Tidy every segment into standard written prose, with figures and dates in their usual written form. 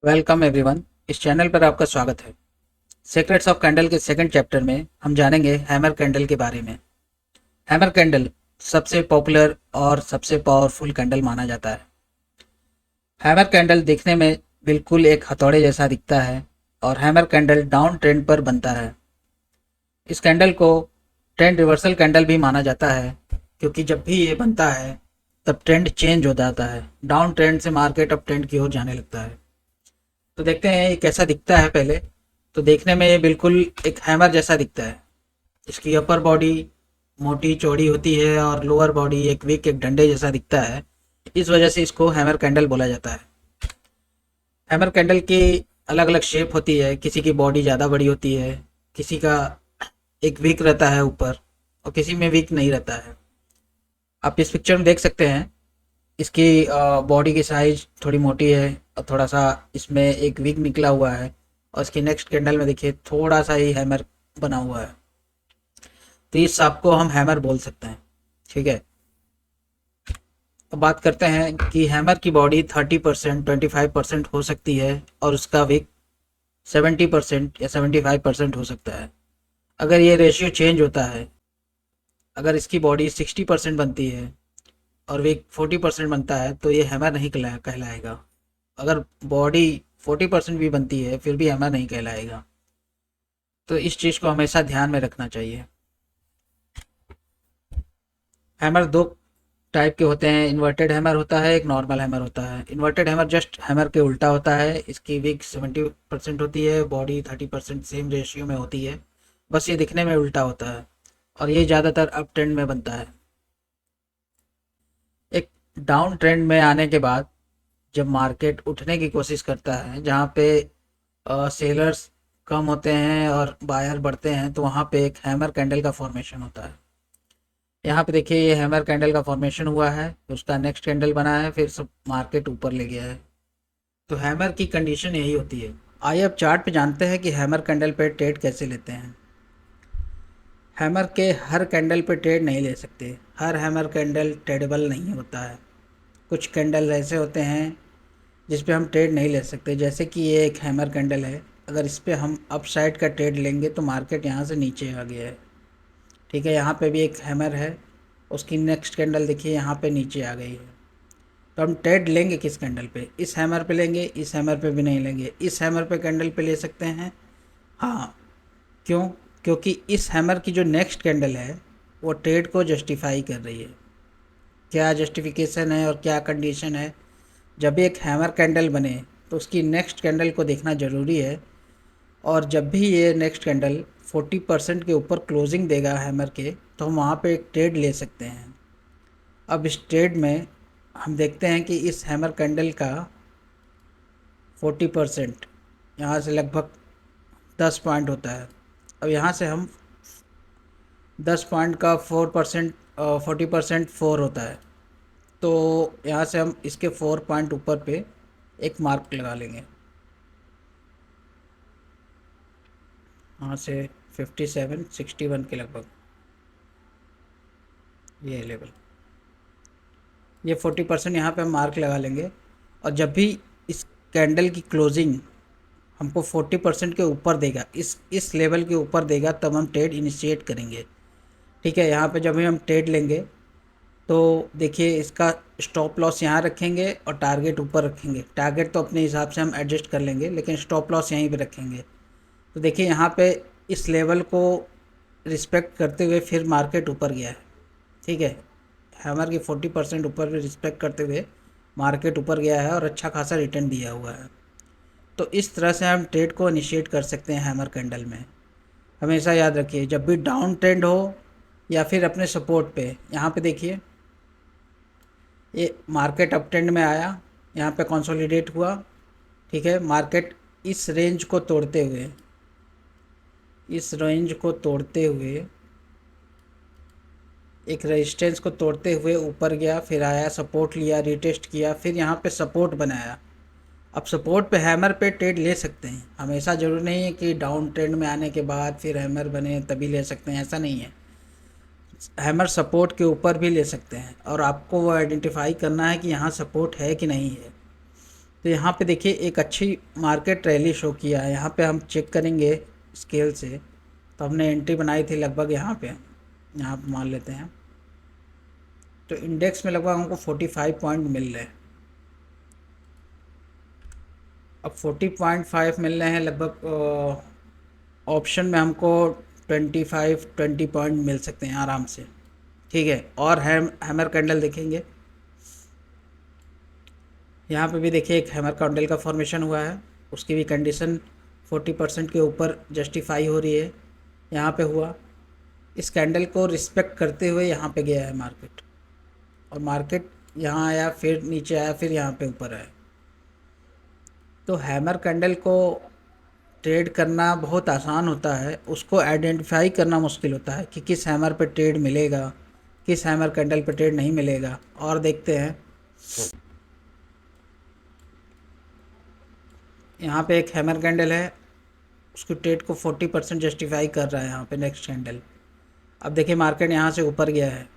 Welcome everyone. इस channel पर आपका स्वागत है। सीक्रेट्स ऑफ कैंडल के सेकंड चैप्टर में हम जानेंगे हैमर कैंडल के बारे में। हैमर कैंडल सबसे पॉपुलर और सबसे पावरफुल कैंडल माना जाता है। हैमर कैंडल दिखने में बिल्कुल एक हथौड़े जैसा दिखता है और हैमर कैंडल डाउन ट्रेंड पर बनता है। इस कैंडल को ट्रेंड रिवर्सल कैंडल भी माना जाता है, क्योंकि जब भी ये बनता है तब ट्रेंड चेंज हो जाता है। डाउन ट्रेंड से मार्केट अप ट्रेंड की ओर जाने लगता है। तो देखते हैं ये कैसा दिखता है। पहले तो देखने में ये बिल्कुल एक हैमर जैसा दिखता है। इसकी अपर बॉडी मोटी चौड़ी होती है और लोअर बॉडी एक विक एक डंडे जैसा दिखता है। इस वजह से इसको हैमर कैंडल बोला जाता है। हैमर कैंडल की अलग अलग शेप होती है। किसी की बॉडी ज़्यादा बड़ी होती है, किसी का एक विक रहता है ऊपर और किसी में विक नहीं रहता है। आप इस पिक्चर में देख सकते हैं इसकी बॉडी की साइज थोड़ी मोटी है और थोड़ा सा इसमें एक विग निकला हुआ है। और इसकी नेक्स्ट कैंडल में देखिए थोड़ा सा ही हैमर बना हुआ है। तो इस सांप को हम हैमर बोल सकते हैं। ठीक है, अब बात करते हैं कि हैमर की बॉडी 30% 25% हो सकती है और उसका विग 70% या 75% हो सकता है। अगर ये रेशियो चेंज होता है, अगर इसकी बॉडी 60% बनती है और विग 40% बनता है तो ये हैमर नहीं कहलाएगा। अगर बॉडी 40% भी बनती है फिर भी हैमर नहीं कहलाएगा। तो इस चीज़ को हमेशा ध्यान में रखना चाहिए। हैमर दो टाइप के होते हैं। इन्वर्टेड हैमर होता है, एक नॉर्मल हैमर होता है। इन्वर्टेड हैमर जस्ट हैमर के उल्टा होता है। इसकी विग 70% होती है, बॉडी 30% सेम रेशियो में होती है। बस ये दिखने में उल्टा होता है और ये ज़्यादातर अप ट्रेंड में बनता है। एक डाउन ट्रेंड में आने के बाद जब मार्केट उठने की कोशिश करता है, जहाँ पे सेलर्स कम होते हैं और बायर बढ़ते हैं, तो वहाँ पे एक हैमर कैंडल का फॉर्मेशन होता है। यहाँ पे देखिए ये हैमर कैंडल का फॉर्मेशन हुआ है, उसका नेक्स्ट कैंडल बना है, फिर सब मार्केट ऊपर ले गया है। तो हैमर की कंडीशन यही होती है। आइए अब चार्ट पे जानते हैं कि हैमर कैंडल पे ट्रेड कैसे लेते हैं। हैमर के हर कैंडल पे ट्रेड नहीं ले सकते। हर हैमर कैंडल ट्रेडेबल नहीं होता है। कुछ कैंडल ऐसे होते हैं जिस पे हम ट्रेड नहीं ले सकते। जैसे कि ये एक हैमर कैंडल है, अगर इस पे हम अप साइड का ट्रेड लेंगे तो मार्केट यहाँ से नीचे आ गया है। ठीक है, यहाँ पे भी एक हैमर है, उसकी नेक्स्ट कैंडल देखिए यहाँ पे नीचे आ गई है। तो हम ट्रेड लेंगे किस कैंडल पे? इस हैमर पे लेंगे? इस हैमर पे भी नहीं लेंगे। इस हैमर पे कैंडल पे ले सकते हैं। हाँ, क्यों? क्योंकि इस हैमर की जो नेक्स्ट कैंडल है वो ट्रेड को जस्टिफाई कर रही है। क्या जस्टिफिकेशन है और क्या कंडीशन है? जब भी एक हैमर कैंडल बने तो उसकी नेक्स्ट कैंडल को देखना ज़रूरी है। और जब भी ये नेक्स्ट कैंडल 40% के ऊपर क्लोजिंग देगा हैमर के, तो हम वहाँ पे एक ट्रेड ले सकते हैं। अब इस ट्रेड में हम देखते हैं कि इस हैमर कैंडल का 40% यहाँ से लगभग 10 पॉइंट होता है। अब यहाँ से हम 10 पॉइंट का 4% 40% 4 होता है। तो यहाँ से हम इसके 4 पॉइंट ऊपर पे एक मार्क लगा लेंगे। यहाँ से 57 61 के लगभग ये लेवल, ये 40% यहाँ पे हम मार्क लगा लेंगे। और जब भी इस कैंडल की क्लोजिंग हमको 40% के ऊपर देगा, इस लेवल के ऊपर देगा, तब हम ट्रेड इनिशिएट करेंगे। ठीक है, यहाँ पे जब भी हम ट्रेड लेंगे तो देखिए इसका स्टॉप लॉस यहाँ रखेंगे और टारगेट ऊपर रखेंगे। टारगेट तो अपने हिसाब से हम एडजस्ट कर लेंगे, लेकिन स्टॉप लॉस यहीं पे रखेंगे। तो देखिए यहाँ पे इस लेवल को रिस्पेक्ट करते हुए फिर मार्केट ऊपर गया है। ठीक है, हैमर की 40% ऊपर भी रिस्पेक्ट करते हुए मार्केट ऊपर गया है और अच्छा खासा रिटर्न दिया हुआ है। तो इस तरह से हम ट्रेड को इनिशिएट कर सकते हैं हैमर कैंडल में। हमेशा याद रखिए, जब भी डाउन ट्रेंड हो या फिर अपने सपोर्ट पे, यहाँ पे देखिए ये मार्केट अप ट्रेंड में आया, यहाँ पे कंसोलिडेट हुआ। ठीक है, मार्केट इस रेंज को तोड़ते हुए, इस रेंज को तोड़ते हुए, एक रेजिस्टेंस को तोड़ते हुए ऊपर गया, फिर आया, सपोर्ट लिया, रिटेस्ट किया, फिर यहाँ पे सपोर्ट बनाया। अब सपोर्ट पे हैमर पे ट्रेड ले सकते हैं। हमेशा ज़रूरी नहीं है कि डाउन ट्रेंड में आने के बाद फिर हैमर बने तभी ले सकते हैं, ऐसा नहीं है। हैमर सपोर्ट के ऊपर भी ले सकते हैं और आपको वो आइडेंटिफाई करना है कि यहाँ सपोर्ट है कि नहीं है। तो यहाँ पे देखिए एक अच्छी मार्केट रैली शो किया है। यहाँ पे हम चेक करेंगे स्केल से, तो हमने एंट्री बनाई थी लगभग यहाँ पे मान लेते हैं। तो इंडेक्स में लगभग हमको 45 पॉइंट मिल रहे हैं। अब 40.5 मिल रहे हैं लगभग, ऑप्शन में हमको 20 पॉइंट मिल सकते हैं आराम से। ठीक है, और हैमर कैंडल देखेंगे, यहाँ पे भी देखिए एक हैमर कैंडल का फॉर्मेशन हुआ है, उसकी भी कंडीशन 40% के ऊपर जस्टिफाई हो रही है। यहाँ पे हुआ, इस कैंडल को रिस्पेक्ट करते हुए यहाँ पे गया है मार्केट, और मार्केट यहाँ आया, फिर नीचे आया, फिर यहाँ पे ऊपर आया। तो हैमर कैंडल को ट्रेड करना बहुत आसान होता है, उसको आइडेंटिफाई करना मुश्किल होता है कि किस हैमर पे ट्रेड मिलेगा, किस हैमर कैंडल पे ट्रेड नहीं मिलेगा। और देखते हैं, यहाँ पे एक हैमर कैंडल है, उसकी ट्रेड को 40% जस्टिफाई कर रहा है यहाँ पे नेक्स्ट कैंडल। अब देखिए मार्केट यहाँ से ऊपर गया है,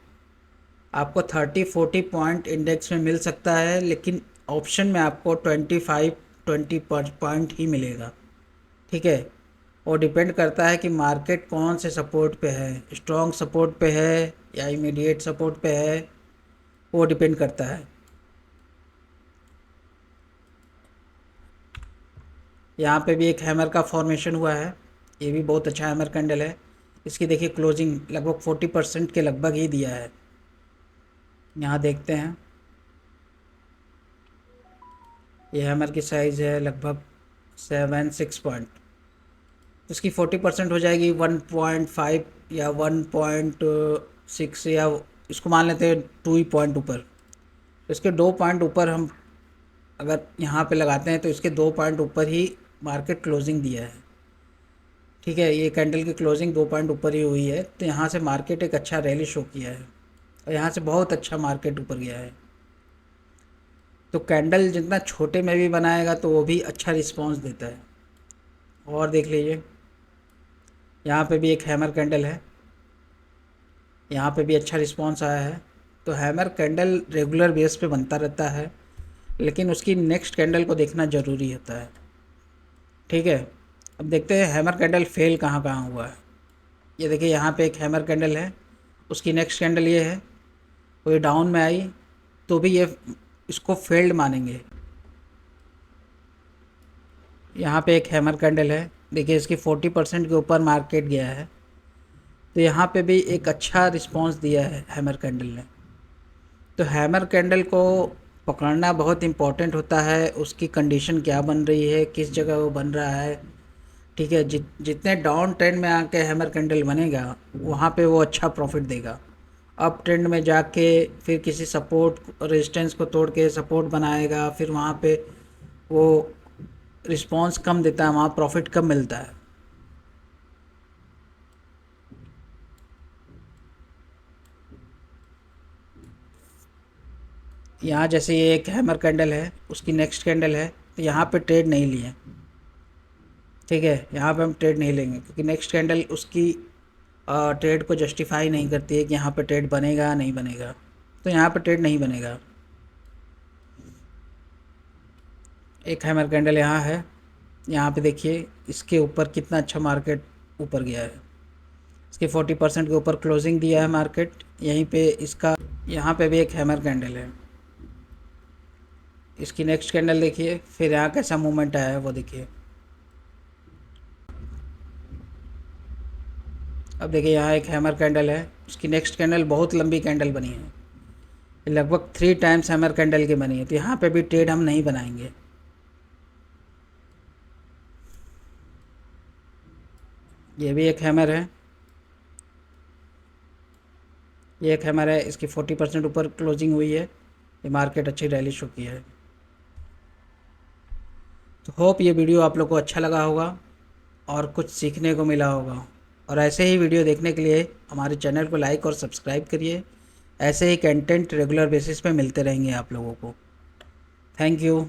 आपको 30-40 पॉइंट इंडेक्स में मिल सकता है, लेकिन ऑप्शन में आपको 25-20 पॉइंट ही मिलेगा। ठीक है, वो डिपेंड करता है कि मार्केट कौन से सपोर्ट पे है, स्ट्रॉन्ग सपोर्ट पे है या इमीडिएट सपोर्ट पे है, वो डिपेंड करता है। यहाँ पे भी एक हैमर का फॉर्मेशन हुआ है, ये भी बहुत अच्छा हैमर कैंडल है। इसकी देखिए क्लोजिंग लगभग 40% के लगभग ही दिया है। यहाँ देखते हैं, ये हैमर की साइज़ है लगभग 7-6 पॉइंट, इसकी 40% हो जाएगी 1.5 या 1.6, या इसको मान लेते हैं 2 ही पॉइंट ऊपर। इसके 2 पॉइंट ऊपर हम अगर यहाँ पे लगाते हैं तो इसके 2 पॉइंट ऊपर ही मार्केट क्लोजिंग दिया है। ठीक है, ये कैंडल की क्लोजिंग 2 पॉइंट ऊपर ही हुई है, तो यहाँ से मार्केट एक अच्छा रैली शो किया है, और यहाँ से बहुत अच्छा मार्केट ऊपर गया है। तो कैंडल जितना छोटे में भी बनाएगा तो वो भी अच्छा रिस्पॉन्स देता है। और देख लीजिए, यहाँ पे भी एक हैमर कैंडल है, यहाँ पे भी अच्छा रिस्पॉन्स आया है। तो हैमर कैंडल रेगुलर बेस पे बनता रहता है, लेकिन उसकी नेक्स्ट कैंडल को देखना ज़रूरी होता है। ठीक है, अब देखते हैं हैमर कैंडल फेल कहाँ कहाँ हुआ है। ये देखिए यहाँ पे एक हैमर कैंडल है, उसकी नेक्स्ट कैंडल ये है, वो ये डाउन में आई तो भी ये इसको फेल्ड मानेंगे। यहाँ पे एक हैमर कैंडल है, देखिए इसकी 40% के ऊपर मार्केट गया है, तो यहाँ पे भी एक अच्छा रिस्पांस दिया है हैमर कैंडल ने। तो हैमर कैंडल को पकड़ना बहुत इम्पोर्टेंट होता है, उसकी कंडीशन क्या बन रही है, किस जगह वो बन रहा है। ठीक है, जितने डाउन ट्रेंड में आके हैमर कैंडल बनेगा वहाँ पे वो अच्छा प्रॉफिट देगा। अप ट्रेंड में जाके फिर किसी सपोर्ट रेजिस्टेंस को तोड़ के सपोर्ट बनाएगा, फिर वहाँ पे वो रिस्पांस कम देता है, वहाँ प्रॉफिट कम मिलता है। यहाँ जैसे ये एक हैमर कैंडल है, उसकी नेक्स्ट कैंडल है, तो यहाँ पे ट्रेड नहीं लिए। ठीक है, यहाँ पे हम ट्रेड नहीं लेंगे, क्योंकि नेक्स्ट कैंडल उसकी ट्रेड को जस्टिफाई नहीं करती है कि यहाँ पे ट्रेड बनेगा नहीं बनेगा, तो यहाँ पे ट्रेड नहीं बनेगा। एक हैमर कैंडल यहाँ है, यहाँ पे देखिए इसके ऊपर कितना अच्छा मार्केट ऊपर गया है, इसके 40% के ऊपर क्लोजिंग दिया है मार्केट। यहीं पे इसका यहाँ पे भी एक हैमर कैंडल है, इसकी नेक्स्ट कैंडल देखिए, फिर यहाँ कैसा मूवमेंट आया है वो देखिए। अब देखिए यहाँ एक हैमर कैंडल है, उसकी नेक्स्ट कैंडल बहुत लंबी कैंडल बनी है, लगभग 3 टाइम्स हैमर कैंडल की बनी है, तो यहाँ पे भी ट्रेड हम नहीं बनाएंगे। ये भी एक हैमर है, ये एक हैमर है, इसकी 40% ऊपर क्लोजिंग हुई है, ये मार्केट अच्छी रैली शो की है। तो होप ये वीडियो आप लोग को अच्छा लगा होगा और कुछ सीखने को मिला होगा, और ऐसे ही वीडियो देखने के लिए हमारे चैनल को लाइक और सब्सक्राइब करिए। ऐसे ही कंटेंट रेगुलर बेसिस पे मिलते रहेंगे आप लोगों को। Thank you.